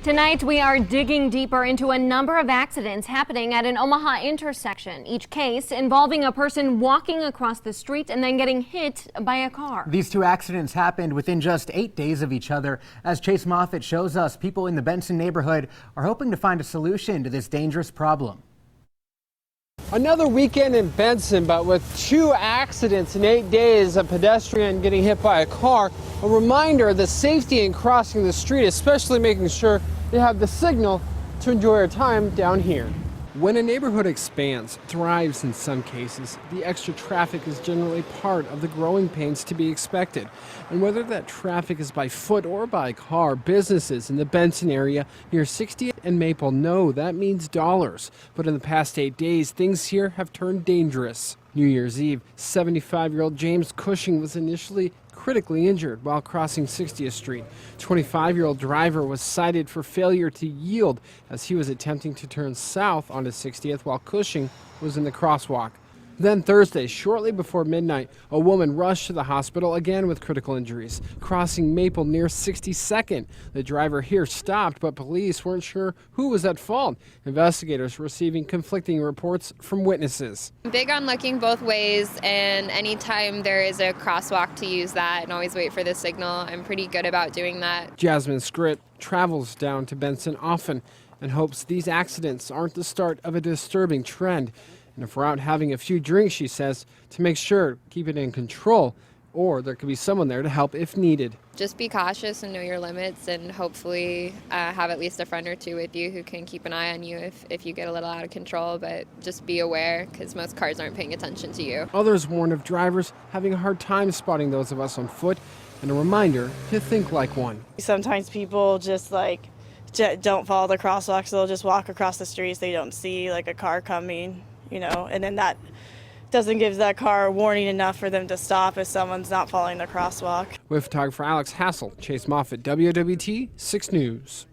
Tonight, we are digging deeper into a number of accidents happening at an Omaha intersection. Each case involving a person walking across the street and then getting hit by a car. These two accidents happened within just 8 days of each other. As Chase Moffitt shows us, people in the Benson neighborhood are hoping to find a solution to this dangerous problem. Another weekend in Benson, but with 2 accidents in 8 days, a pedestrian getting hit by a car. A reminder of the safety in crossing the street, especially making sure they have the signal to enjoy our time down here. When a neighborhood expands, thrives in some cases, the extra traffic is generally part of the growing pains to be expected. And whether that traffic is by foot or by car, businesses in the Benson area near 60th and Maple know that means dollars. But in the past 8 days, things here have turned dangerous. New Year's Eve, 75-year-old James Cushing was initially critically injured while crossing 60th Street. 25-year-old driver was cited for failure to yield as he was attempting to turn south onto 60th while Cushing was in the crosswalk. Then Thursday, shortly before midnight, a woman rushed to the hospital again with critical injuries, crossing Maple near 62nd. The driver here stopped, but police weren't sure who was at fault. Investigators receiving conflicting reports from witnesses. I'm big on looking both ways, and anytime there is a crosswalk, to use that and always wait for the signal. I'm pretty good about doing that. Jasmine Scritt travels down to Benson often and hopes these accidents aren't the start of a disturbing trend. And if we're out having a few drinks, she says, to make sure, keep it in control, or there could be someone there to help if needed. Just be cautious and know your limits, and hopefully have at least a friend or two with you who can keep an eye on you if you get a little out of control. But just be aware, because most cars aren't paying attention to you. Others warn of drivers having a hard time spotting those of us on foot, and a reminder to think like one. Sometimes people just don't follow the crosswalks. They'll just walk across the streets. They don't see like a car coming. And then that doesn't give that car a warning enough for them to stop if someone's not following the crosswalk. With photographer Alex Hassel, Chase Moffitt, WOWT 6 News.